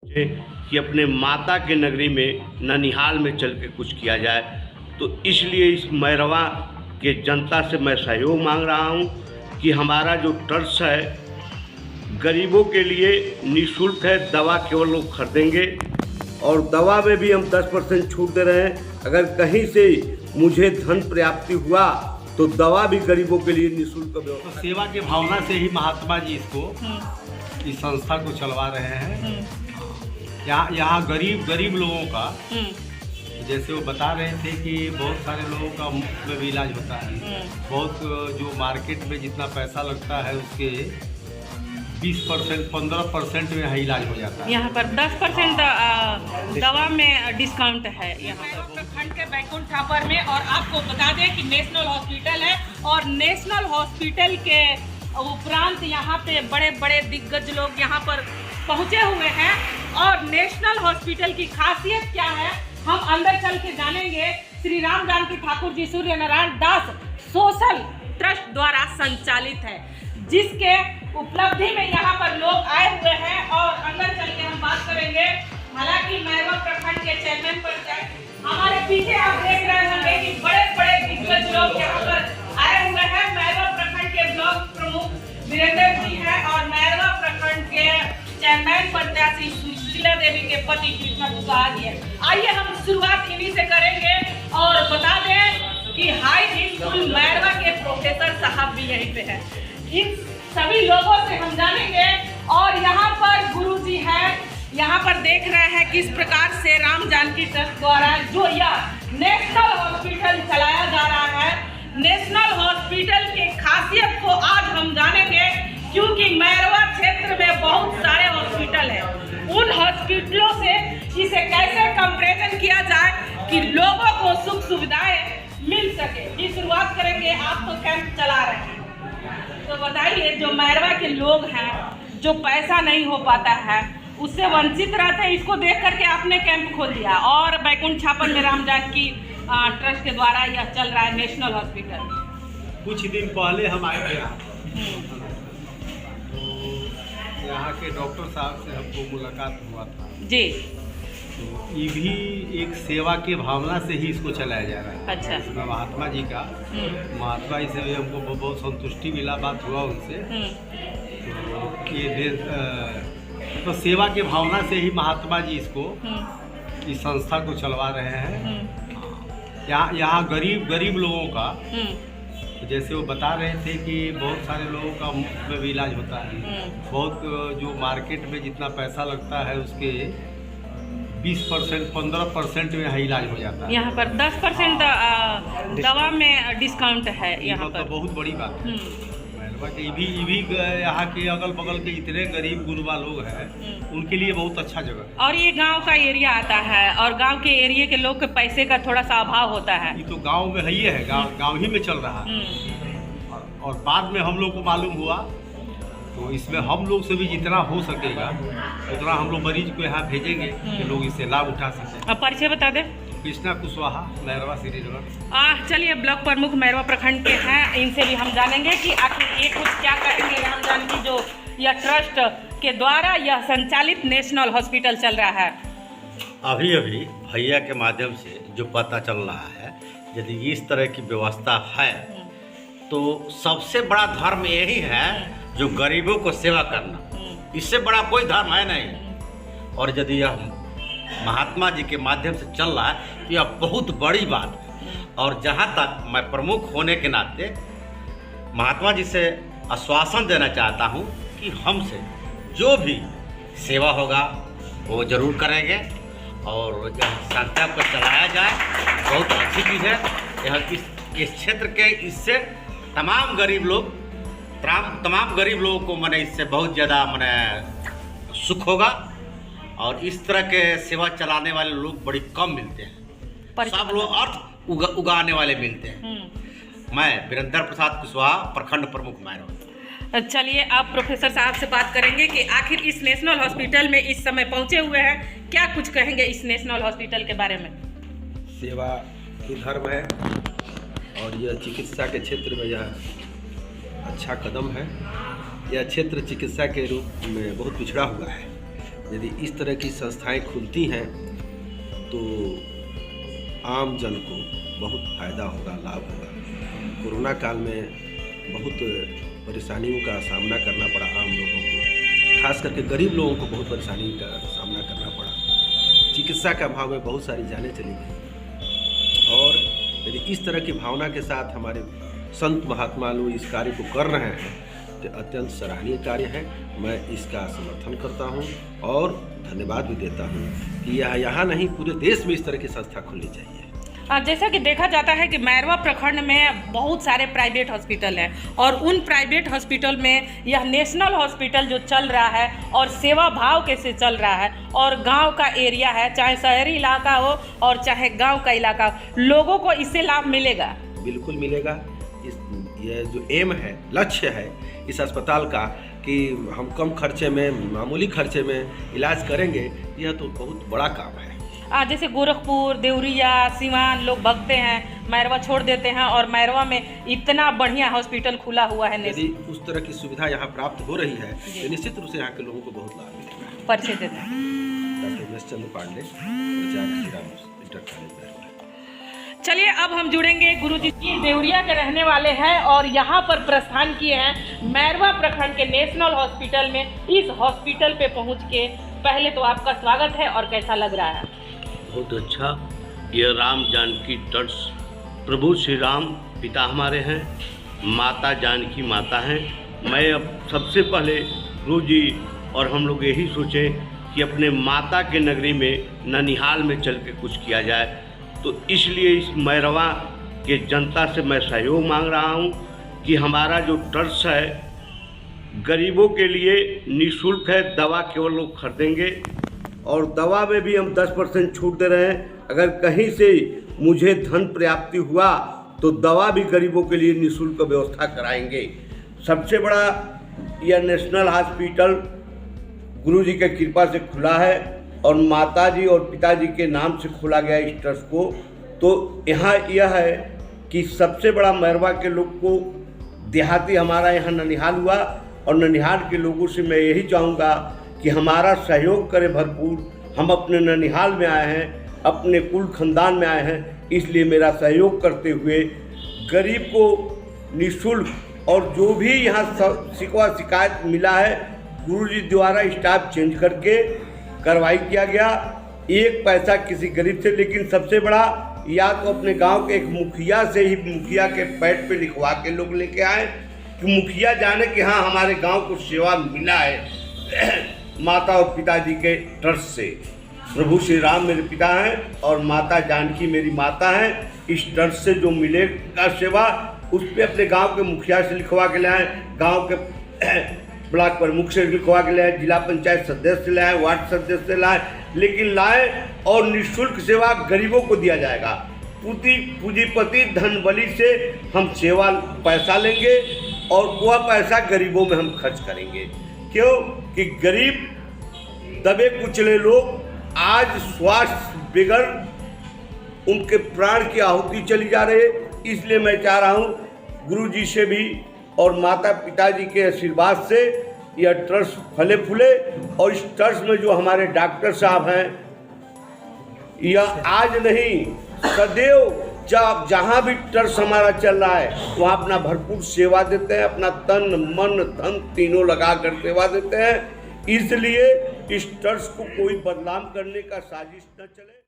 कि अपने माता के नगरी में ननिहाल में चल के कुछ किया जाए, तो इसलिए इस मैरवा के जनता से मैं सहयोग मांग रहा हूं कि हमारा जो ट्रस्ट है गरीबों के लिए निःशुल्क है। दवा केवल लोग खरीदेंगे और दवा में भी हम 10% छूट दे रहे हैं। अगर कहीं से मुझे धन प्राप्ति हुआ तो दवा भी गरीबों के लिए निःशुल्क व्यवस्था। तो सेवा के भावना से ही महात्मा जी इस संस्था को चलवा रहे हैं। यहाँ गरीब लोगों का, जैसे वो बता रहे थे कि बहुत सारे लोगों का मुफ्त में भी इलाज होता है। बहुत जो मार्केट में जितना पैसा लगता है उसके 20% 15% में इलाज हो जाता है। यहाँ पर 10% दवा में डिस्काउंट है। यहाँ पर प्रखंड के बैकुंठ छापर में, और आपको बता दें कि नेशनल हॉस्पिटल है और नेशनल हॉस्पिटल के उपरांत यहाँ पे बड़े बड़े दिग्गज लोग यहाँ पर पहुँचे हुए हैं। और नेशनल हॉस्पिटल की खासियत क्या है हम अंदर चल के जानेंगे। श्री राम जानकी ठाकुर जी सूर्य नारायण दास सोशल ट्रस्ट द्वारा संचालित है, जिसके उपलब्धि में यहाँ पर लोग आए हुए हैं और अंदर चल के हम बात करेंगे। हालांकि मैरवा प्रखंड के चेयरमैन पंचायत हमारे पीछे आप देख रहे होंगे कि बड़े बड़े दिग्गज लोग यहाँ पर आए हुए हैं। मैरवा प्रखंड के ब्लॉक प्रमुख वीरेंद्र जी हैं और मैरवा प्रखंड के चेयरमैन प्रत्याशी सुशीला देवी के पति कृष्णा कुशवाहा जी हैं। आइए हम शुरुआत इन्हीं से करेंगे और बता दें कि हाई स्कूल मैरवा के प्रोफेसर साहब भी यहीं पे हैं। इन सभी लोगों से हम जानेंगे। और यहाँ पर गुरुजी हैं, यहाँ पर देख रहे हैं किस प्रकार से राम जानकी ट्रस्ट द्वारा जो यह नेशनल हॉस्पिटल चलाया जा रहा है। नेशनल हॉस्पिटल की खासियत को आज हम जानेंगे, क्योंकि मैरवा क्षेत्र में बहुत सारे हॉस्पिटल हैं। उन हॉस्पिटलों से इसे कैसे कंपैरिजन किया जाए कि लोगों को सुख सुविधाएं मिल सके, ये शुरुआत करेंगे। आप तो कैंप चला रहे हैं, तो बताइए जो मैरवा के लोग हैं, जो पैसा नहीं हो पाता है, उससे वंचित रहते हैं, इसको देख करके आपने कैंप खोल दिया और बैकुंठ छापर में राम जानकी ट्रस्ट के द्वारा यह चल रहा है नेशनल हॉस्पिटल। कुछ दिन पहले हम आए थे यहाँ, तो यहाँ के डॉक्टर साहब से हमको मुलाकात हुआ था जी। तो ये भी एक सेवा के भावना से ही इसको चलाया जा रहा है। अच्छा। इसमें महात्मा जी का, महात्मा जी से भी हमको बहुत संतुष्टि मिला, बात हुआ उनसे। तो ये तो सेवा के भावना से ही महात्मा जी इस संस्था को चलवा रहे हैं। यहाँ गरीब लोगों का, जैसे वो बता रहे थे कि बहुत सारे लोगों का मुफ्त में भी इलाज होता है। बहुत जो मार्केट में जितना पैसा लगता है उसके 20% 15% में इलाज हो जाता है। यहाँ पर 10% दवा में डिस्काउंट है। यहाँ पर बहुत बड़ी बात है। ये भी यहाँ के अगल बगल के इतने गरीब गुरबा लोग हैं, उनके लिए बहुत अच्छा जगह है। और ये गांव का एरिया आता है और गांव के एरिया के लोग के पैसे का थोड़ा सा अभाव होता है। ये तो गांव में ही है, गांव ही में चल रहा है। और बाद में हम लोग को मालूम हुआ, तो इसमें हम लोग से भी जितना हो सकेगा उतना हम लोग मरीज को यहाँ भेजेंगे कि लोग इससे लाभ उठा सकें। अब परिचय बता दें। कृष्णा कुशवाहा, मैरवा श्रीनगर। चलिए, ब्लॉक प्रमुख मैरवा प्रखंड के हैं, इनसे भी हम जानेंगे कि आखिर ये कुछ क्या करेंगे राम जानकी जो यह ट्रस्ट के द्वारा यह संचालित नेशनल हॉस्पिटल चल रहा है। अभी भैया के माध्यम से जो पता चल रहा है, यदि इस तरह की व्यवस्था है तो सबसे बड़ा धर्म यही है जो गरीबों को सेवा करना। इससे बड़ा कोई धर्म है नहीं। और यदि यह महात्मा जी के माध्यम से चल रहा है तो यह बहुत बड़ी बात है। और जहाँ तक मैं प्रमुख होने के नाते महात्मा जी से आश्वासन देना चाहता हूँ कि हमसे जो भी सेवा होगा वो जरूर करेंगे और यह संस्था को चलाया जाए। बहुत अच्छी चीज़ है। यह इस क्षेत्र के इससे तमाम गरीब लोगों को मैंने इससे बहुत ज़्यादा मैंने सुख होगा। और इस तरह के सेवा चलाने वाले लोग बड़ी कम मिलते हैं। सब लोग अर्थ उगाने वाले मिलते हैं। मैं वीरेंद्र प्रसाद कुशवाहा, प्रखंड प्रमुख मैरवा। चलिए, आप प्रोफेसर साहब से बात करेंगे कि आखिर इस नेशनल हॉस्पिटल में इस समय पहुंचे हुए हैं, क्या कुछ कहेंगे इस नेशनल हॉस्पिटल के बारे में। सेवा ही धर्म है और यह चिकित्सा के क्षेत्र में यह अच्छा कदम है। यह क्षेत्र चिकित्सा के रूप में बहुत पिछड़ा हुआ है यदि इस तरह की संस्थाएं खुलती हैं तो आम जन को बहुत फ़ायदा होगा, लाभ होगा। कोरोना काल में बहुत परेशानियों का सामना करना पड़ा आम लोगों को, खास करके गरीब लोगों को बहुत परेशानी का सामना करना पड़ा। चिकित्सा के अभाव में बहुत सारी जानें चली गई और यदि इस तरह की भावना के साथ हमारे संत महात्मा लोग इस कार्य को कर रहे हैं तो अत्यंत सराहनीय कार्य है। मैं इसका समर्थन करता हूं और धन्यवाद भी देता हूं कि यह यहाँ नहीं पूरे देश में इस तरह की संस्था खुलनी चाहिए। जैसा कि देखा जाता है कि मैरवा प्रखंड में बहुत सारे प्राइवेट हॉस्पिटल हैं और उन प्राइवेट हॉस्पिटल में यह नेशनल हॉस्पिटल जो चल रहा है और सेवा भाव कैसे चल रहा है और गांव का एरिया है, चाहे शहरी इलाका हो और चाहे गांव का इलाका हो, लोगों को इससे लाभ मिलेगा। बिल्कुल मिलेगा। यह जो एम है, लक्ष्य है इस अस्पताल का कि हम कम खर्चे में, मामूली खर्चे में इलाज करेंगे, यह तो बहुत बड़ा काम है। जैसे गोरखपुर, देवरिया, सिवान लोग भगते हैं, मैरवा छोड़ देते हैं और मैरवा में इतना बढ़िया हॉस्पिटल खुला हुआ है। यदि उस तरह की सुविधा यहाँ प्राप्त हो रही है तो निश्चित रूप से यहाँ के लोगों को बहुत लाभ मिलेगा। परिचय देते हैं। Doctor Umesh Chandra Pandey, inter college Mairwa. चलिए अब हम जुड़ेंगे गुरुजी जी देवरिया के रहने वाले हैं और यहाँ पर प्रस्थान किए हैं मैरवा प्रखंड के नेशनल हॉस्पिटल में। इस हॉस्पिटल पे पहुँच के पहले तो आपका स्वागत है और कैसा लग रहा है? बहुत अच्छा। यह राम जानकी ट्रस्ट, प्रभु श्री राम पिता हमारे हैं, माता जानकी माता हैं। मैं अब सबसे पहले गुरु जी और हम लोग यही सोचें कि अपने माता के नगरी में ननिहाल में चल के कुछ किया जाए, तो इसलिए इस मैरवा के जनता से मैं सहयोग मांग रहा हूं कि हमारा जो ट्रस्ट है गरीबों के लिए निःशुल्क है। दवा केवल लोग खरीदेंगे और दवा में भी हम 10% छूट दे रहे हैं। अगर कहीं से मुझे धन प्राप्ति हुआ तो दवा भी गरीबों के लिए निःशुल्क व्यवस्था कराएंगे। सबसे बड़ा यह नेशनल हॉस्पिटल गुरु जी के कृपा से खुला है और माता जी और पिताजी के नाम से खोला गया इस ट्रस्ट को। तो यहाँ यह है कि सबसे बड़ा मैरवा के लोग को, देहाती हमारा यहाँ ननिहाल हुआ और ननिहाल के लोगों से मैं यही चाहूँगा कि हमारा सहयोग करें भरपूर। हम अपने ननिहाल में आए हैं, अपने कुल खानदान में आए हैं, इसलिए मेरा सहयोग करते हुए गरीब को निःशुल्क और जो भी यहाँ शिकवा शिकायत मिला है गुरुजी द्वारा स्टाफ चेंज करके कार्रवाई किया गया। एक पैसा किसी गरीब से, लेकिन सबसे बड़ा या तो अपने गांव के एक मुखिया से ही, मुखिया के पैड पे लिखवा के लोग लेके आए कि मुखिया जाने कि हाँ हमारे गांव को सेवा मिला है माता और पिताजी के ट्रस्ट से। प्रभु श्री राम मेरे पिता हैं और माता जानकी मेरी माता हैं। इस ट्रस्ट से जो मिलेगा सेवा उस पर अपने गांव के मुखिया से लिखवा के लाएँ, गांव के ब्लॉक प्रमुख से लिखवा के लाएँ, जिला पंचायत सदस्य से लाएँ, वार्ड सदस्य से लाएँ, लेकिन लाएँ और निःशुल्क सेवा गरीबों को दिया जाएगा। पूंजीपति धन बलि से हम सेवा पैसा लेंगे और वह पैसा गरीबों में हम खर्च करेंगे। क्यों कि गरीब दबे कुचले लोग आज स्वास्थ्य बिगड़ उनके प्राण की आहुति चली जा रही है। इसलिए मैं चाह रहा हूँ गुरुजी से भी और माता पिताजी के आशीर्वाद से यह ट्रस्ट फले फूले और इस ट्रस्ट में जो हमारे डॉक्टर साहब हैं यह आज नहीं सदैव जहाँ भी ट्रस्ट हमारा चल रहा है वहाँ अपना भरपूर सेवा देते हैं, अपना तन मन धन तीनों लगा कर सेवा देते हैं। इसलिए इस ट्रस्ट को कोई बदनाम करने का साजिश न चले।